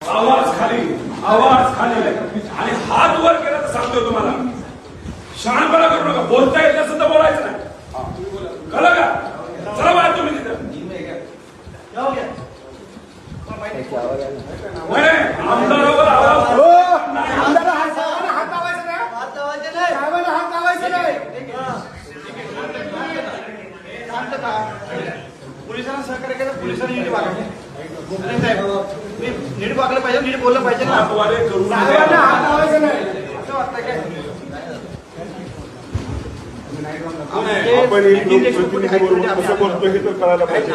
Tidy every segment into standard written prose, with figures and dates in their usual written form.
आवाज खाली आणि हात वर केला तर सांगतो तुम्हाला, शहाणपणा करू नका. बोलता येत नसेल तर बोलायचं नाही, कळलं का? चला बाहेर तुम्ही तिथं. आमदारावर आवाज पोलिसांना सहकार्य केलं, पोलिसांनी नीट वागले. नीट वागलं पाहिजे, नीट बोललं पाहिजे ना. करू असं वाटतं काय? आपण एक लोकप्रतिनिधी बरोबर कसं बोलतोय हे तर कळायला पाहिजे.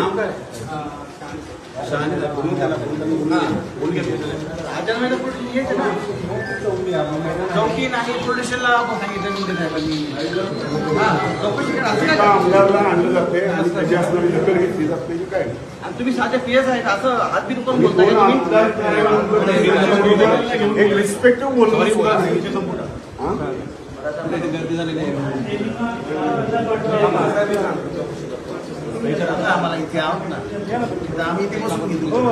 चौकी नाही पोलिसांना आमदारला आणलं जाते आणि त्याची असणारी दखल घेतली जाते काय. आणि तुम्ही साधे पीएस आहेत असं हातबीत करून बोलताय. एक रिस्पेक्टिव्ह बोलणं आम्हाला इथे आहोत ना, आम्ही इथे बसून घेतो.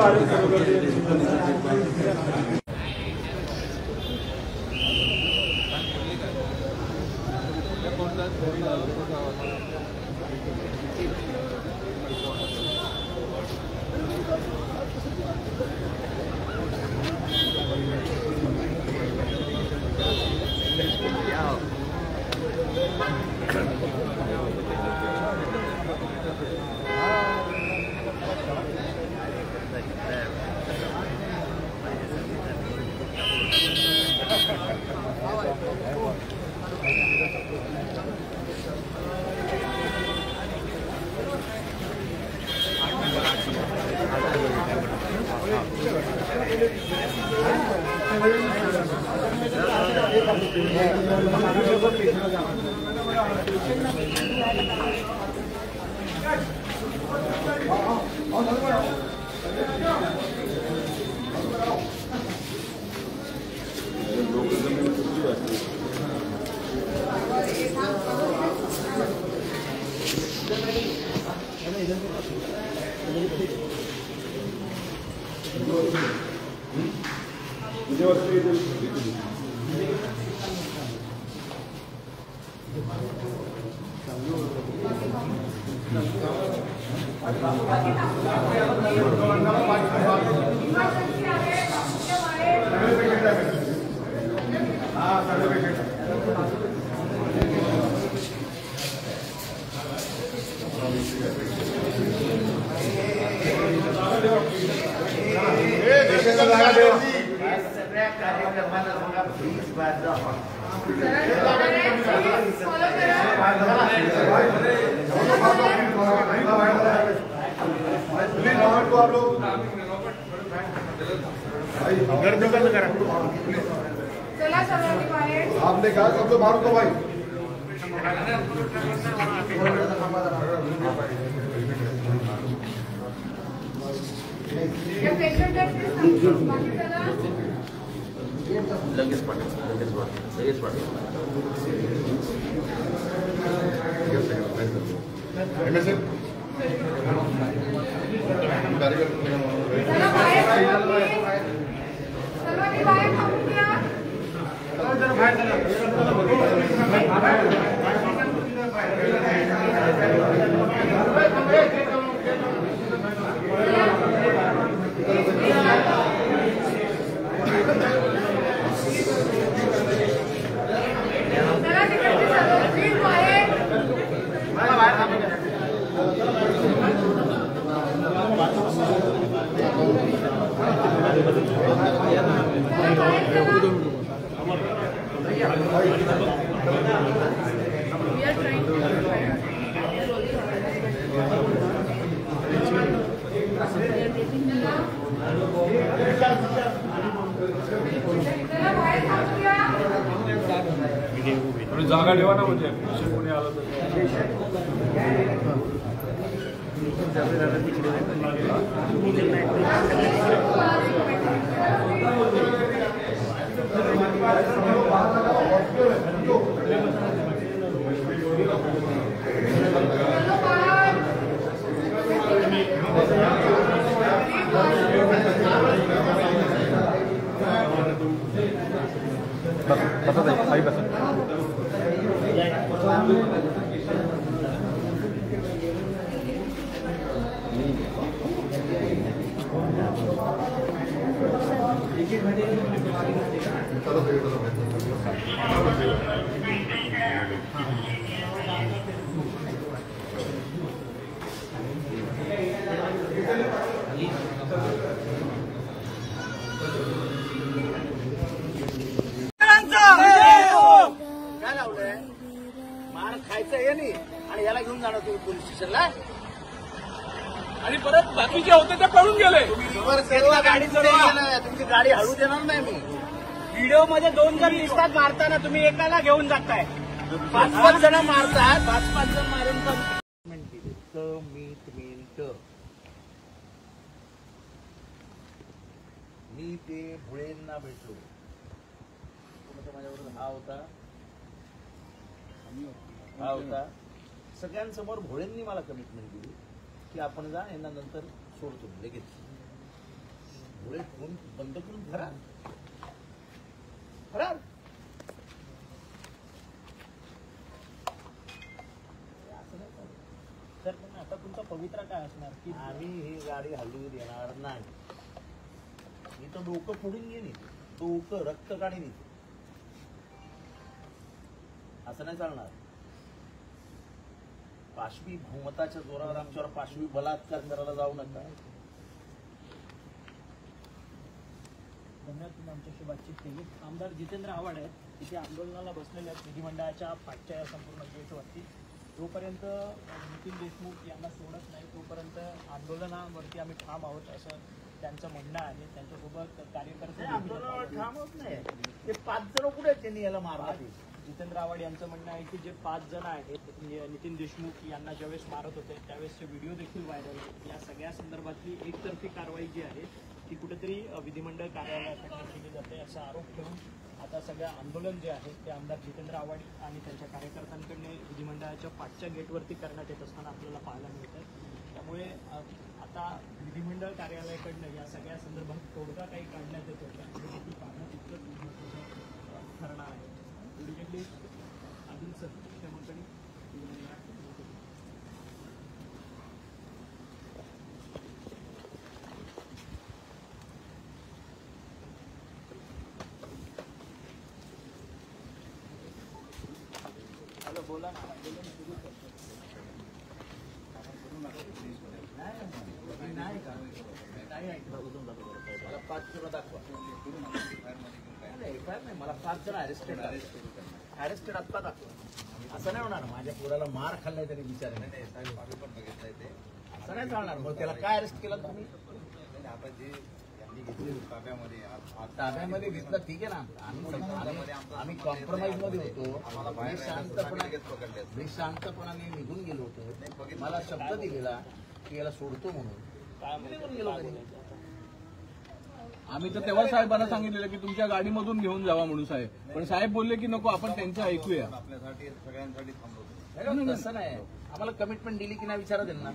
आपने कहा सब लोग बाहर को भाई. लगेच पाठव. जागा ठेवा ना, म्हणजे कोणी आलं तर. काय लावलंय? मार खायचं हे नाही आणि याला घेऊन जाणार तुम्ही पोलीस स्टेशनला. आणि परत बाकीचे होते ते पळून गेले. गाडी तुमची गाडी हळू देणार नाही मी. व्हिडिओ मध्ये 2 जण दिसतात मारताना, तुम्ही एकाला घेऊन जाताय. 5-5 जण मारतात. 5-5 जण मारून पण मी ते भुळेंना भेटलो. माझ्याबरोबर हा होता. सगळ्यांसमोर भोळेंनी मला कमिटमेंट दिली की आपण जा, यांना नंतर सोडतो लगेच. भोळे फोन बंद करून फरार. तर पण आता तुमचा पवित्रा काय असणार की आम्ही ही गाडी हलवू देणार नाही. मी तर डोकं फोडून घेईन, डोकं रक्त काढीन. असं नाही चालणार. पाशवी बहुमताच्या जोरावर आमच्यावर पाशवी बलात्कार करायला जाऊ नका. धन्यवाद, तुम्ही आमच्याशी बातचीत केली. आमदार जितेंद्र आव्हाड आहेत इथे आंदोलनाला बसलेले आहेत विधिमंडळाच्या पाठच्या या संपूर्ण गेटवरती. जोपर्यंत नितीन देशमुख यांना सोडत नाही तोपर्यंत आंदोलनावरती आम्ही ठाम आहोत असं त्यांचं म्हणणं आहे. त्यांच्यासोबत कार्यकर्ते आंदोलनावर ठाम होत नाही. ते 5 जण कुठे आहेत त्यांनी याला मारला. जितेंद्र आव्हाड यांचं म्हणणं आहे की जे 5 जण आहेत नितीन देशमुख यांना ज्यावेळेस मारत होते त्यावेळेसचे व्हिडिओ देखील व्हायरल आहेत. या सगळ्या संदर्भातली एकतर्फी कारवाई जी आहे ती कुठेतरी विधिमंडळ कार्यालयाकडून केली जाते असा आरोप ठेवून आता सगळं आंदोलन जे आहे ते आमदार जितेंद्र आव्हाड आणि त्यांच्या कार्यकर्त्यांकडून विधिमंडळाच्या पाठच्या गेटवरती करण्यात येत असताना आपल्याला पाहायला मिळतं. त्यामुळे आता विधिमंडळ कार्यालयाकडनं या सगळ्या संदर्भात तोडगा काही काढण्यात येतो का हे पाहणं तितकंच महत्त्वाचं ठरणार आहे. आदिल सर क्षमाकडे हॅलो, बोला ना. सुरू करतो. नाही का? नाही ऐकलं. मला 5 जण दाखवा. एफआयआर नाही, मला 5 जण अरेस्टेड आत्ता दाखवा. असं नाही होणार. माझ्या पोराला मार खाल्लाय तरी विचार नाही. असं नाही चालणार. मग त्याला काय अरेस्ट केलं तुम्ही? आता जे यांनी घेतले ताब्यामध्ये घेतलं ठीक आहे ना. आम्ही कॉम्प्रोमाइज मध्ये होतो. मी शांतपणाने निघून गेलो होतो. मला शब्द दिलेला की याला सोडतो म्हणून. निघून गेलो घरी. आम्ही तर तेव्हा साहेबांना सांगितलेलं की तुमच्या गाडीमधून घेऊन जावा म्हणून साहेब, पण साहेब बोलले की नको आपण त्यांचं ऐकूया. आपल्यासाठी सगळ्यांसाठी थांबवतो. तसं नाही. आम्हाला कमिटमेंट दिली की नाही विचारा त्यांना.